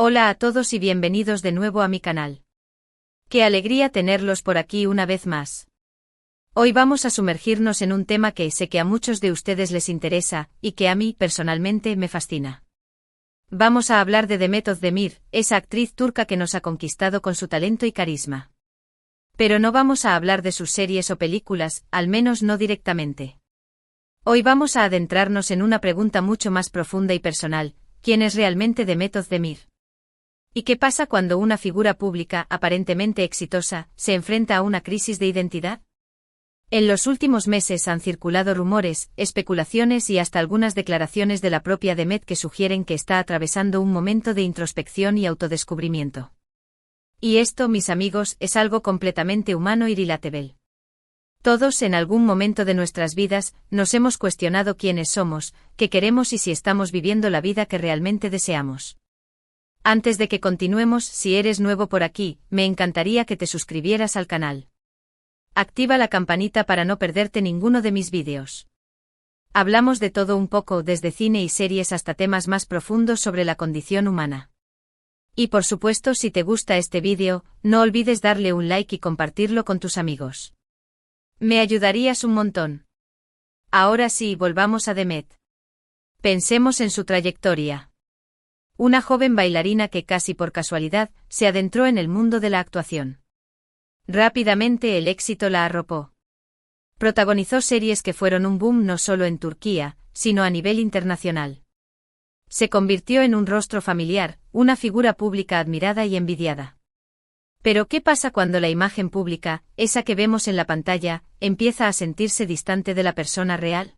Hola a todos y bienvenidos de nuevo a mi canal. Qué alegría tenerlos por aquí una vez más. Hoy vamos a sumergirnos en un tema que sé que a muchos de ustedes les interesa, y que a mí, personalmente, me fascina. Vamos a hablar de Demet Özdemir, esa actriz turca que nos ha conquistado con su talento y carisma. Pero no vamos a hablar de sus series o películas, al menos no directamente. Hoy vamos a adentrarnos en una pregunta mucho más profunda y personal: ¿quién es realmente Demet Özdemir? ¿Y qué pasa cuando una figura pública, aparentemente exitosa, se enfrenta a una crisis de identidad? En los últimos meses han circulado rumores, especulaciones y hasta algunas declaraciones de la propia Demet que sugieren que está atravesando un momento de introspección y autodescubrimiento. Y esto, mis amigos, es algo completamente humano y relatable. Todos, en algún momento de nuestras vidas, nos hemos cuestionado quiénes somos, qué queremos y si estamos viviendo la vida que realmente deseamos. Antes de que continuemos, si eres nuevo por aquí, me encantaría que te suscribieras al canal. Activa la campanita para no perderte ninguno de mis vídeos. Hablamos de todo un poco, desde cine y series hasta temas más profundos sobre la condición humana. Y por supuesto, si te gusta este vídeo, no olvides darle un like y compartirlo con tus amigos. Me ayudarías un montón. Ahora sí, volvamos a Demet. Pensemos en su trayectoria. Una joven bailarina que casi por casualidad se adentró en el mundo de la actuación. Rápidamente el éxito la arropó. Protagonizó series que fueron un boom no solo en Turquía, sino a nivel internacional. Se convirtió en un rostro familiar, una figura pública admirada y envidiada. Pero ¿qué pasa cuando la imagen pública, esa que vemos en la pantalla, empieza a sentirse distante de la persona real?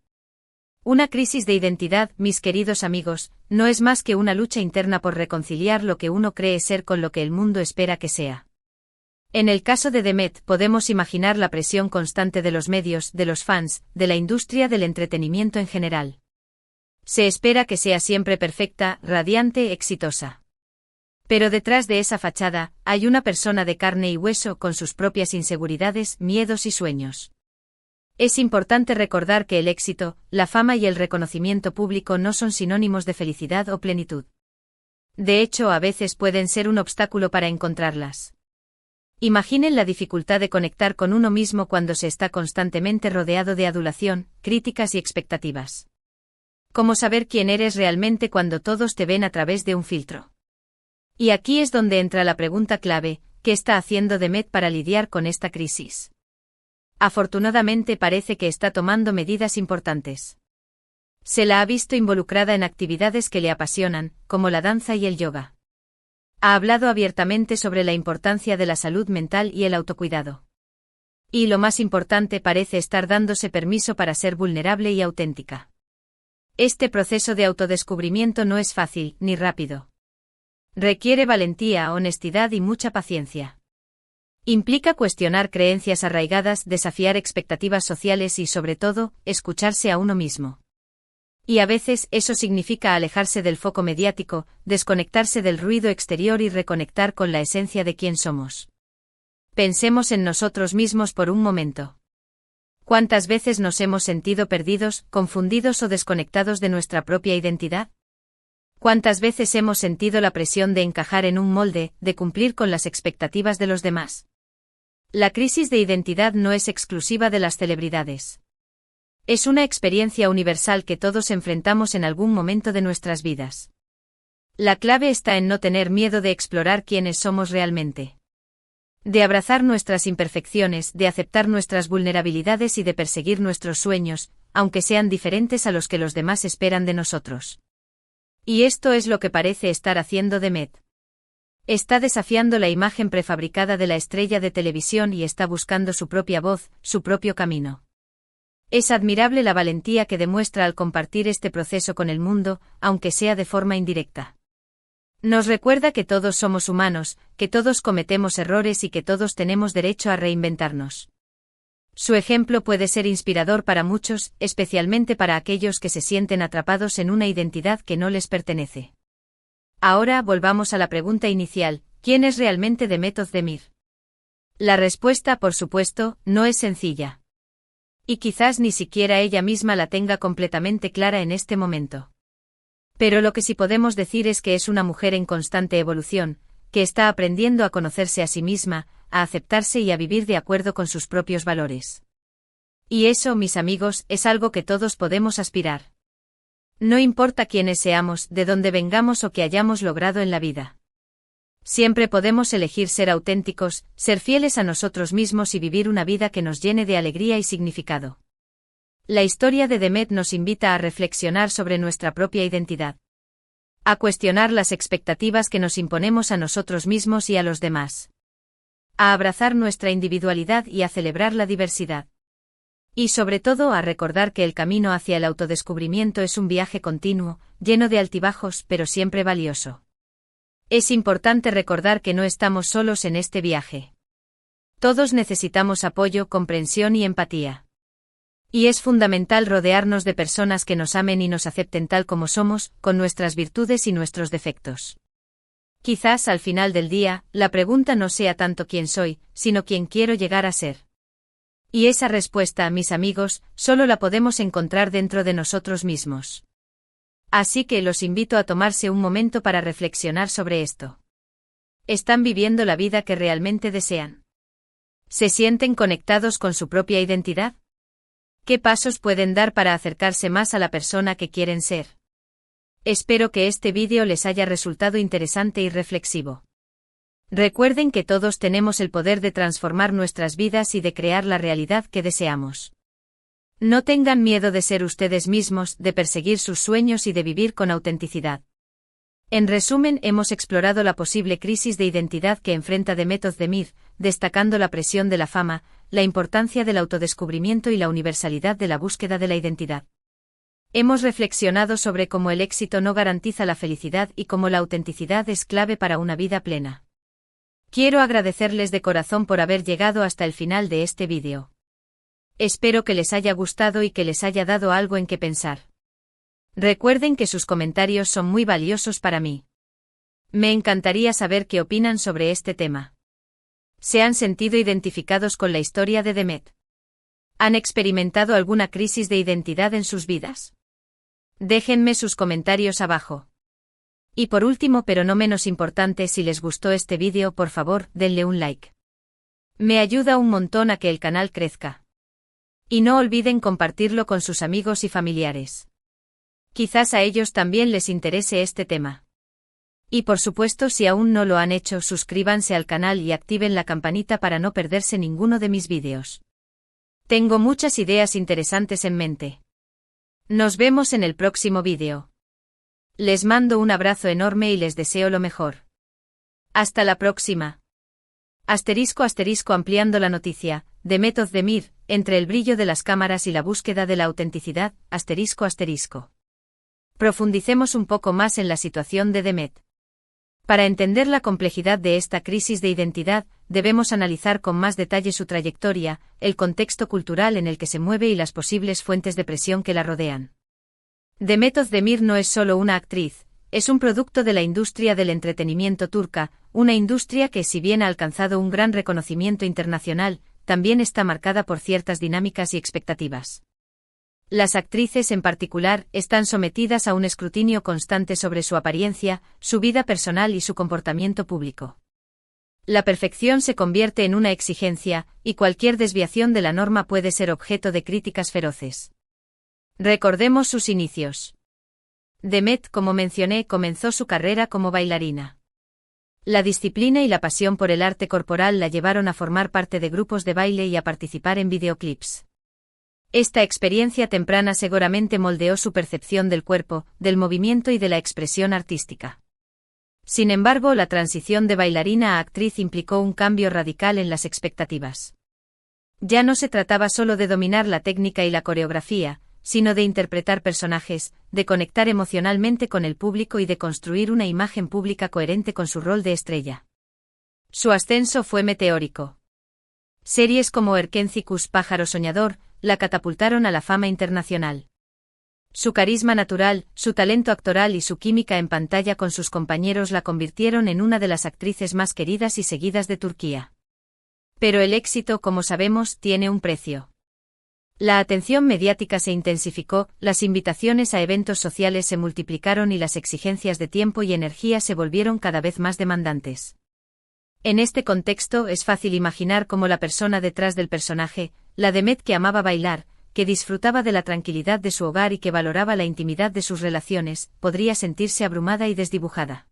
Una crisis de identidad, mis queridos amigos, no es más que una lucha interna por reconciliar lo que uno cree ser con lo que el mundo espera que sea. En el caso de Demet, podemos imaginar la presión constante de los medios, de los fans, de la industria del entretenimiento en general. Se espera que sea siempre perfecta, radiante, exitosa. Pero detrás de esa fachada, hay una persona de carne y hueso con sus propias inseguridades, miedos y sueños. Es importante recordar que el éxito, la fama y el reconocimiento público no son sinónimos de felicidad o plenitud. De hecho, a veces pueden ser un obstáculo para encontrarlas. Imaginen la dificultad de conectar con uno mismo cuando se está constantemente rodeado de adulación, críticas y expectativas. ¿Cómo saber quién eres realmente cuando todos te ven a través de un filtro? Y aquí es donde entra la pregunta clave: ¿qué está haciendo Demet para lidiar con esta crisis? Afortunadamente parece que está tomando medidas importantes. Se la ha visto involucrada en actividades que le apasionan, como la danza y el yoga. Ha hablado abiertamente sobre la importancia de la salud mental y el autocuidado. Y lo más importante, parece estar dándose permiso para ser vulnerable y auténtica. Este proceso de autodescubrimiento no es fácil, ni rápido. Requiere valentía, honestidad y mucha paciencia. Implica cuestionar creencias arraigadas, desafiar expectativas sociales y, sobre todo, escucharse a uno mismo. Y a veces eso significa alejarse del foco mediático, desconectarse del ruido exterior y reconectar con la esencia de quién somos. Pensemos en nosotros mismos por un momento. ¿Cuántas veces nos hemos sentido perdidos, confundidos o desconectados de nuestra propia identidad? ¿Cuántas veces hemos sentido la presión de encajar en un molde, de cumplir con las expectativas de los demás? La crisis de identidad no es exclusiva de las celebridades. Es una experiencia universal que todos enfrentamos en algún momento de nuestras vidas. La clave está en no tener miedo de explorar quiénes somos realmente. De abrazar nuestras imperfecciones, de aceptar nuestras vulnerabilidades y de perseguir nuestros sueños, aunque sean diferentes a los que los demás esperan de nosotros. Y esto es lo que parece estar haciendo Demet. Está desafiando la imagen prefabricada de la estrella de televisión y está buscando su propia voz, su propio camino. Es admirable la valentía que demuestra al compartir este proceso con el mundo, aunque sea de forma indirecta. Nos recuerda que todos somos humanos, que todos cometemos errores y que todos tenemos derecho a reinventarnos. Su ejemplo puede ser inspirador para muchos, especialmente para aquellos que se sienten atrapados en una identidad que no les pertenece. Ahora volvamos a la pregunta inicial: ¿quién es realmente Demet Özdemir? La respuesta, por supuesto, no es sencilla. Y quizás ni siquiera ella misma la tenga completamente clara en este momento. Pero lo que sí podemos decir es que es una mujer en constante evolución, que está aprendiendo a conocerse a sí misma, a aceptarse y a vivir de acuerdo con sus propios valores. Y eso, mis amigos, es algo que todos podemos aspirar. No importa quiénes seamos, de dónde vengamos o qué hayamos logrado en la vida. Siempre podemos elegir ser auténticos, ser fieles a nosotros mismos y vivir una vida que nos llene de alegría y significado. La historia de Demet nos invita a reflexionar sobre nuestra propia identidad. A cuestionar las expectativas que nos imponemos a nosotros mismos y a los demás. A abrazar nuestra individualidad y a celebrar la diversidad. Y sobre todo a recordar que el camino hacia el autodescubrimiento es un viaje continuo, lleno de altibajos, pero siempre valioso. Es importante recordar que no estamos solos en este viaje. Todos necesitamos apoyo, comprensión y empatía. Y es fundamental rodearnos de personas que nos amen y nos acepten tal como somos, con nuestras virtudes y nuestros defectos. Quizás al final del día, la pregunta no sea tanto quién soy, sino quién quiero llegar a ser. Y esa respuesta, mis amigos, solo la podemos encontrar dentro de nosotros mismos. Así que los invito a tomarse un momento para reflexionar sobre esto. ¿Están viviendo la vida que realmente desean? ¿Se sienten conectados con su propia identidad? ¿Qué pasos pueden dar para acercarse más a la persona que quieren ser? Espero que este vídeo les haya resultado interesante y reflexivo. Recuerden que todos tenemos el poder de transformar nuestras vidas y de crear la realidad que deseamos. No tengan miedo de ser ustedes mismos, de perseguir sus sueños y de vivir con autenticidad. En resumen, hemos explorado la posible crisis de identidad que enfrenta Demet Özdemir, destacando la presión de la fama, la importancia del autodescubrimiento y la universalidad de la búsqueda de la identidad. Hemos reflexionado sobre cómo el éxito no garantiza la felicidad y cómo la autenticidad es clave para una vida plena. Quiero agradecerles de corazón por haber llegado hasta el final de este vídeo. Espero que les haya gustado y que les haya dado algo en qué pensar. Recuerden que sus comentarios son muy valiosos para mí. Me encantaría saber qué opinan sobre este tema. ¿Se han sentido identificados con la historia de Demet? ¿Han experimentado alguna crisis de identidad en sus vidas? Déjenme sus comentarios abajo. Y por último, pero no menos importante, si les gustó este vídeo, por favor, denle un like. Me ayuda un montón a que el canal crezca. Y no olviden compartirlo con sus amigos y familiares. Quizás a ellos también les interese este tema. Y por supuesto, si aún no lo han hecho, suscríbanse al canal y activen la campanita para no perderse ninguno de mis vídeos. Tengo muchas ideas interesantes en mente. Nos vemos en el próximo vídeo. Les mando un abrazo enorme y les deseo lo mejor. Hasta la próxima. *** ampliando la noticia, Demet Özdemir, entre el brillo de las cámaras y la búsqueda de la autenticidad, ***. Profundicemos un poco más en la situación de Demet. Para entender la complejidad de esta crisis de identidad, debemos analizar con más detalle su trayectoria, el contexto cultural en el que se mueve y las posibles fuentes de presión que la rodean. Demet Özdemir no es solo una actriz, es un producto de la industria del entretenimiento turca, una industria que, si bien ha alcanzado un gran reconocimiento internacional, también está marcada por ciertas dinámicas y expectativas. Las actrices en particular están sometidas a un escrutinio constante sobre su apariencia, su vida personal y su comportamiento público. La perfección se convierte en una exigencia, y cualquier desviación de la norma puede ser objeto de críticas feroces. Recordemos sus inicios. Demet, como mencioné, comenzó su carrera como bailarina. La disciplina y la pasión por el arte corporal la llevaron a formar parte de grupos de baile y a participar en videoclips. Esta experiencia temprana seguramente moldeó su percepción del cuerpo, del movimiento y de la expresión artística. Sin embargo, la transición de bailarina a actriz implicó un cambio radical en las expectativas. Ya no se trataba solo de dominar la técnica y la coreografía, sino de interpretar personajes, de conectar emocionalmente con el público y de construir una imagen pública coherente con su rol de estrella. Su ascenso fue meteórico. Series como Erkencikus, Pájaro Soñador, la catapultaron a la fama internacional. Su carisma natural, su talento actoral y su química en pantalla con sus compañeros la convirtieron en una de las actrices más queridas y seguidas de Turquía. Pero el éxito, como sabemos, tiene un precio. La atención mediática se intensificó, las invitaciones a eventos sociales se multiplicaron y las exigencias de tiempo y energía se volvieron cada vez más demandantes. En este contexto es fácil imaginar cómo la persona detrás del personaje, la Demet que amaba bailar, que disfrutaba de la tranquilidad de su hogar y que valoraba la intimidad de sus relaciones, podría sentirse abrumada y desdibujada.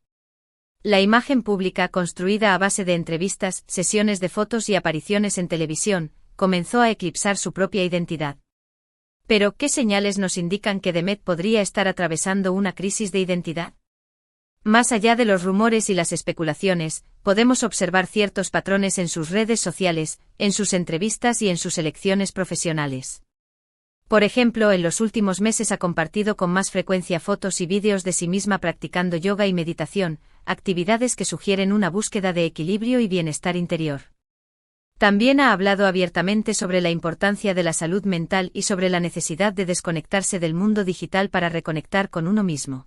La imagen pública, construida a base de entrevistas, sesiones de fotos y apariciones en televisión, comenzó a eclipsar su propia identidad. Pero, ¿qué señales nos indican que Demet podría estar atravesando una crisis de identidad? Más allá de los rumores y las especulaciones, podemos observar ciertos patrones en sus redes sociales, en sus entrevistas y en sus elecciones profesionales. Por ejemplo, en los últimos meses ha compartido con más frecuencia fotos y vídeos de sí misma practicando yoga y meditación, actividades que sugieren una búsqueda de equilibrio y bienestar interior. También ha hablado abiertamente sobre la importancia de la salud mental y sobre la necesidad de desconectarse del mundo digital para reconectar con uno mismo.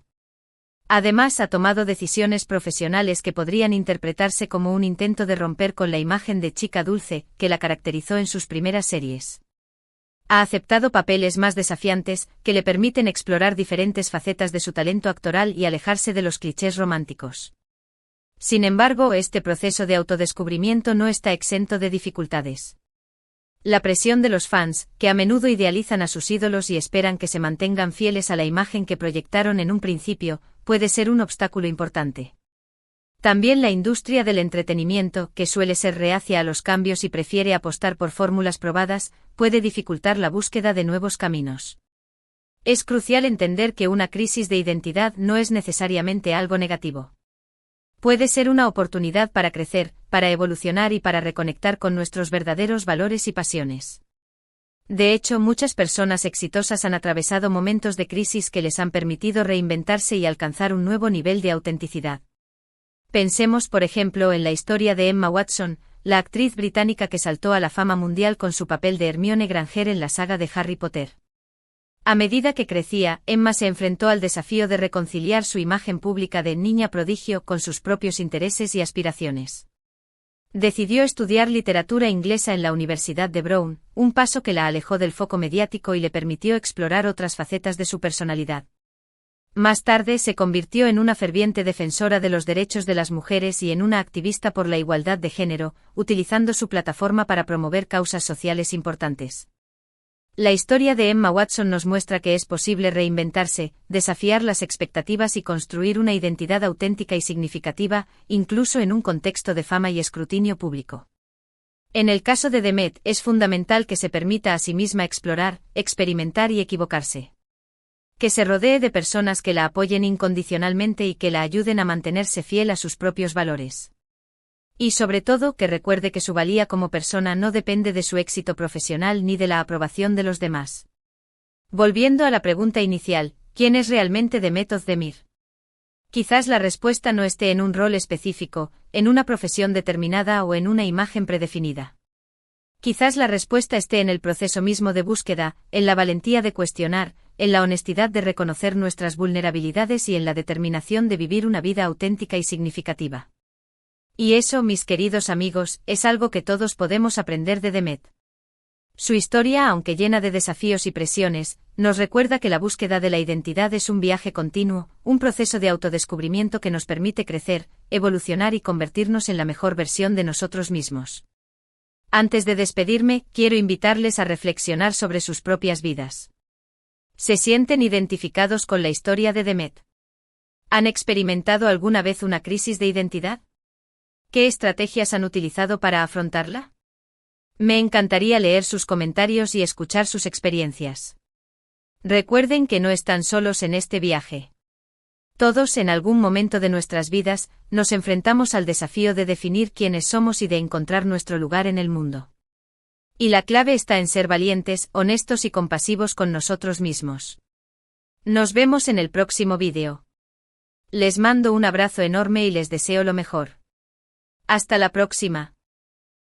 Además, ha tomado decisiones profesionales que podrían interpretarse como un intento de romper con la imagen de chica dulce que la caracterizó en sus primeras series. Ha aceptado papeles más desafiantes, que le permiten explorar diferentes facetas de su talento actoral y alejarse de los clichés románticos. Sin embargo, este proceso de autodescubrimiento no está exento de dificultades. La presión de los fans, que a menudo idealizan a sus ídolos y esperan que se mantengan fieles a la imagen que proyectaron en un principio, puede ser un obstáculo importante. También la industria del entretenimiento, que suele ser reacia a los cambios y prefiere apostar por fórmulas probadas, puede dificultar la búsqueda de nuevos caminos. Es crucial entender que una crisis de identidad no es necesariamente algo negativo. Puede ser una oportunidad para crecer, para evolucionar y para reconectar con nuestros verdaderos valores y pasiones. De hecho, muchas personas exitosas han atravesado momentos de crisis que les han permitido reinventarse y alcanzar un nuevo nivel de autenticidad. Pensemos, por ejemplo, en la historia de Emma Watson, la actriz británica que saltó a la fama mundial con su papel de Hermione Granger en la saga de Harry Potter. A medida que crecía, Emma se enfrentó al desafío de reconciliar su imagen pública de niña prodigio con sus propios intereses y aspiraciones. Decidió estudiar literatura inglesa en la Universidad de Brown, un paso que la alejó del foco mediático y le permitió explorar otras facetas de su personalidad. Más tarde se convirtió en una ferviente defensora de los derechos de las mujeres y en una activista por la igualdad de género, utilizando su plataforma para promover causas sociales importantes. La historia de Emma Watson nos muestra que es posible reinventarse, desafiar las expectativas y construir una identidad auténtica y significativa, incluso en un contexto de fama y escrutinio público. En el caso de Demet, es fundamental que se permita a sí misma explorar, experimentar y equivocarse. Que se rodee de personas que la apoyen incondicionalmente y que la ayuden a mantenerse fiel a sus propios valores. Y sobre todo, que recuerde que su valía como persona no depende de su éxito profesional ni de la aprobación de los demás. Volviendo a la pregunta inicial, ¿quién es realmente Demet Özdemir? Quizás la respuesta no esté en un rol específico, en una profesión determinada o en una imagen predefinida. Quizás la respuesta esté en el proceso mismo de búsqueda, en la valentía de cuestionar, en la honestidad de reconocer nuestras vulnerabilidades y en la determinación de vivir una vida auténtica y significativa. Y eso, mis queridos amigos, es algo que todos podemos aprender de Demet. Su historia, aunque llena de desafíos y presiones, nos recuerda que la búsqueda de la identidad es un viaje continuo, un proceso de autodescubrimiento que nos permite crecer, evolucionar y convertirnos en la mejor versión de nosotros mismos. Antes de despedirme, quiero invitarles a reflexionar sobre sus propias vidas. ¿Se sienten identificados con la historia de Demet? ¿Han experimentado alguna vez una crisis de identidad? ¿Qué estrategias han utilizado para afrontarla? Me encantaría leer sus comentarios y escuchar sus experiencias. Recuerden que no están solos en este viaje. Todos en algún momento de nuestras vidas, nos enfrentamos al desafío de definir quiénes somos y de encontrar nuestro lugar en el mundo. Y la clave está en ser valientes, honestos y compasivos con nosotros mismos. Nos vemos en el próximo vídeo. Les mando un abrazo enorme y les deseo lo mejor. Hasta la próxima.